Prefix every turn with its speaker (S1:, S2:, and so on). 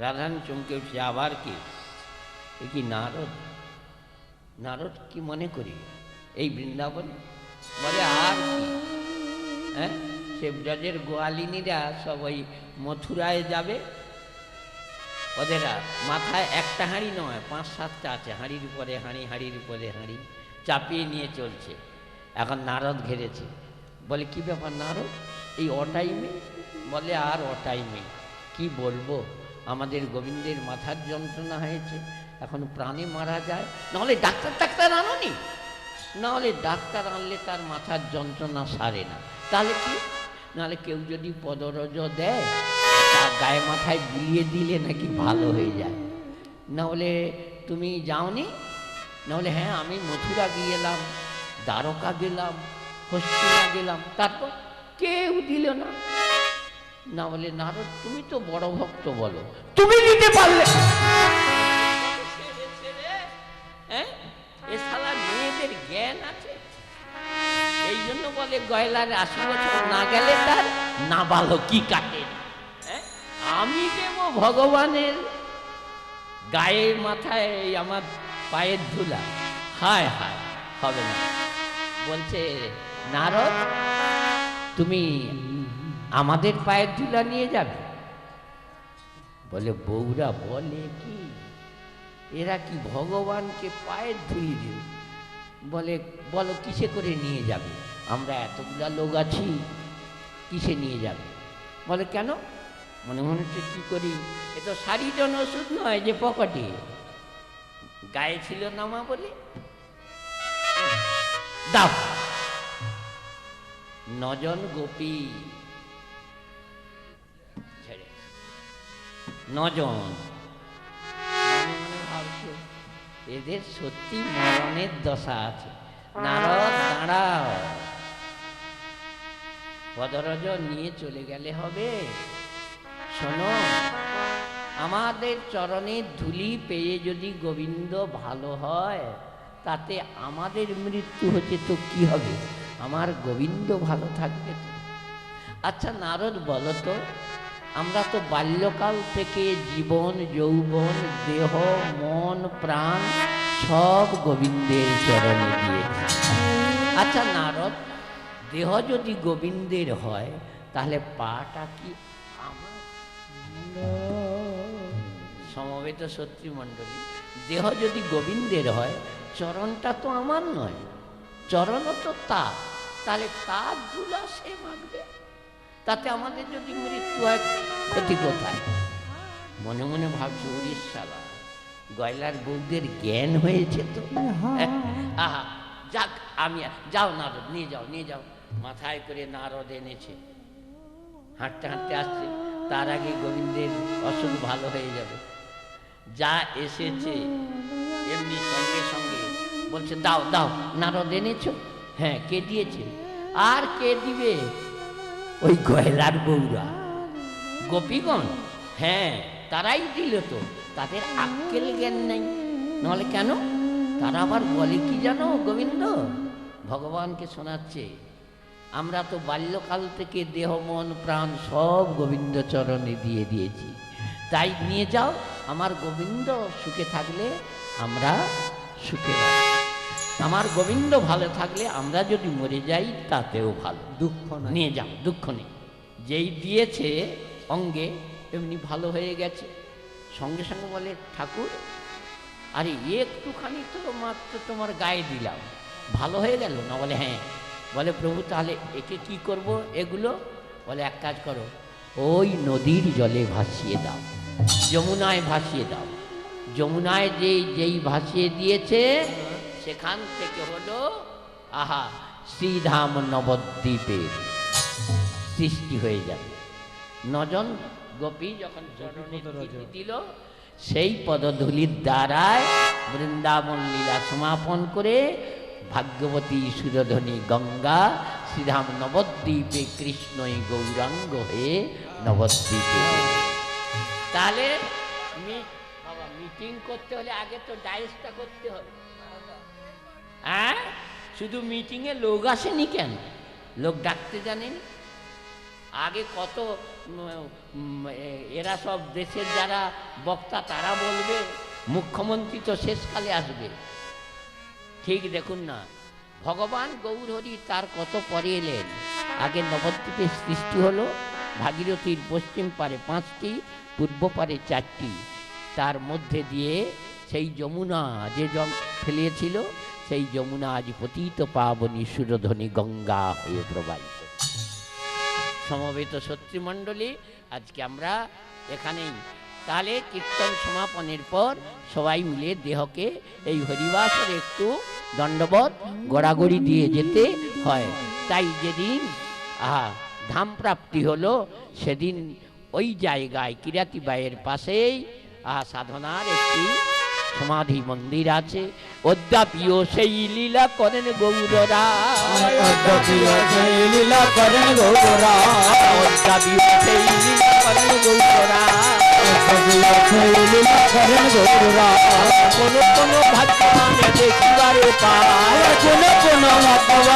S1: রাধারানী চমকে উঠছে, আবার কি? এ কি নারদ? নারদ কি মনে করি এই বৃন্দাবনে? বলে আর কি, হ্যাঁ, সে ব্রজের গোয়ালিনীরা সব ওই মথুরায় যাবে, ওদের মাথায় একটা হাঁড়ি নয় 5-7টা আছে, হাঁড়ির উপরে হাঁড়ি, হাঁড়ির উপরে হাঁড়ি চাপিয়ে নিয়ে চলছে। এখন নারদ ঘেরেছে, বলে কি ব্যাপার নারদ, এই অটাইমে? বলে আর অটাইমে কি বলবো, আমাদের গোবিন্দের মাথার যন্ত্রণা হয়েছে, এখন প্রাণে মারা যায়, নাহলে ডাক্তার আনোনি, নাহলে ডাক্তার আনলে তার মাথার যন্ত্রণা সারে না, তাহলে কি, নাহলে কেউ যদি পদরজ দেয় তার গায়ে মাথায় বুলিয়ে দিলে নাকি ভালো হয়ে যায়। নাহলে তুমি যাওনি? নাহলে হ্যাঁ, আমি মথুরা গিয়েলাম, দ্বারকা গেলাম, হস্তিনা গেলাম, তারপর কেউ দিল না। না বলে নারদ তুমি তো বড় ভক্ত, বলো তুমি দিতে পারলে। হ্যাঁ, এ শালা মেয়েদের জ্ঞান আছে, এই জন্য বলে গয়লার 80 বছর না গেলে তার না ভালো কি কাটে। আমি দেব ভগবানের গায়ে মাথায় আমার পায়ের ধুলা, হায় হায়, হবে না। বলছে নারদ তুমি আমাদের পায়ের ধুলা নিয়ে যাবে? বলে বউরা বলে কি, এরা কি ভগবানকে পায়ের ধুলি দেবে? বলে বলো কিসে করে নিয়ে যাবে, আমরা এতগুলা লোক আছি, কিসে নিয়ে যাবে? বলে কেন? মনে মনে হচ্ছে কি করি, এ তো শাড়িজন ওষুধ নয় যে পকেটে, গায়ে ছিল নামা বলে দাও। 9 জন গোপী ছেড়ে, 9 জন মনে মনে ভাবছে এদের সত্যি মরণের দশা আছে। নারদ দাঁড়াও, পদরজ নিয়ে চলে গেলে হবে? শোনো, আমাদের চরণের ধুলি পেয়ে যদি গোবিন্দ ভালো হয় তাতে আমাদের মৃত্যু হচ্ছে তো কি হবে, আমার গোবিন্দ ভালো থাকবে তো। আচ্ছা নারদ বলো তো, আমরা তো বাল্যকাল থেকে জীবন যৌবন দেহ মন প্রাণ সব গোবিন্দের চরণে দিয়েছি। আচ্ছা নারদ, দেহ যদি গোবিন্দের হয় তাহলে পাটা কি আমার? সমবেত শত্রুমণ্ডলী, দেহ যদি গোবিন্দের হয় চরণটা তো আমার নয়, চরণও তো তার, তাহলে তার ধুলা সে মাখবে, তাতে আমাদের যদি মৃত্যু হয় ক্ষতি কোথায়? মনে মনে ভাবছি উড়িষ্যালা গয়লার বৌদের জ্ঞান হয়েছে তো। আহা যাক, আমি যাও নারদ নিয়ে যাও, নিয়ে যাও। মাথায় করে নারদ এনেছে, হাঁটতে হাঁটতে আসছে, তার আগে গোবিন্দের অসুখ ভালো হয়ে যাবে। যা এসেছে এমনি সঙ্গে সঙ্গে বলছে দাও দাও, নারদ এনেছ? হ্যাঁ, কে দিয়েছে? আর কে দিবে? ওই গয়লার বউরা, গোপীগণ, হ্যাঁ তারাই দিল তো, তাদের আক্কেল জ্ঞান নেই। নাহলে কেন? তারা আবার বলে কি জানো, গোবিন্দ ভগবানকে শোনাচ্ছে আমরা তো বাল্যকাল থেকে দেহ মন প্রাণ সব গোবিন্দ চরণে দিয়ে দিয়েছি, তাই নিয়ে যাও, আমার গোবিন্দ সুখে থাকলে আমরা সুখে থাকি, আমার গোবিন্দ ভালো থাকলে আমরা যদি মরে যাই তাতেও ভালো, দুঃখ নিয়ে যাও, দুঃখ নেই। যেই দিয়েছে অঙ্গে এমনি ভালো হয়ে গেছে। সঙ্গে সঙ্গে বলে ঠাকুর আরে একটুখানি তো মাত্র তোমার গায়ে দিলাম, ভালো হয়ে গেল না? বলে হ্যাঁ। বলে প্রভু তাহলে একে কি করব এগুলো? বলে এক কাজ করো, ওই নদীর জলে ভাসিয়ে দাও, যমুনায় ভাসিয়ে দাও। যমুনায় যেই ভাসিয়ে দিয়েছে সেখান থেকে হলো আহা শ্রীধাম নবদ্বীপের সৃষ্টি হয়ে যাবে। 9 জন গোপী যখন চরণে দিল, সেই পদধূলির দ্বারায় বৃন্দাবন লীলা সমাপন করে ভাগ্যবতী সুরধ্বনি গঙ্গা শ্রীধাম নবদ্বীপে কৃষ্ণই গৌরাঙ্গ হয়ে নবদ্বীপে। তাহলে বাবা মিটিং করতে হলে আগে তো ডাইসটা করতে হবে। হ্যাঁ, শুধু মিটিংয়ে লোক আসেনি কেন? লোক ডাকতে জানেন। আগে কত এরা সব দেশের যারা বক্তা তারা বলবে, মুখ্যমন্ত্রী তো শেষকালে আসবে। ঠিক দেখুন না, ভগবান গৌরহরি তার কত পরে এলেন। আগে নবদ্বীপের সৃষ্টি হলো, ভাগীরথীর পশ্চিম পারে 5টি, পূর্ব পারে 4টি, তার মধ্যে দিয়ে সেই যমুনা যে ফেলিয়েছিল, সেই যমুনা আজ পতিত পাবনী সুরধ্বনি গঙ্গা হয়ে প্রবাহিত। সমবেত সত্যিমণ্ডলী, আজকে আমরা এখানেই, তাহলে কীর্তন সমাপনের পর সবাই মিলে দেহকে এই হরিবাসের একটু দণ্ডবত গড়াগড়ি দিয়ে যেতে হয়। তাই যেদিন ধাম প্রাপ্তি হলো, সেদিন ওই জায়গায় কিরাতি বাইয়ের পাশেই সাধনার একটি সমাধি মন্দির আছে। অদ্যাপিও সেই লীলা করেন গৌররা, অদ্যাপিও সেই লীলা করেন গৌররা, অদ্যাপিও সেই লীলা করেন গৌররা, অদ্যাপিও সেই লীলা করেন গৌররা। কোন কোন ভাগ্যবান দেখিবারে পায়, কোন কোন ভাগ্যবান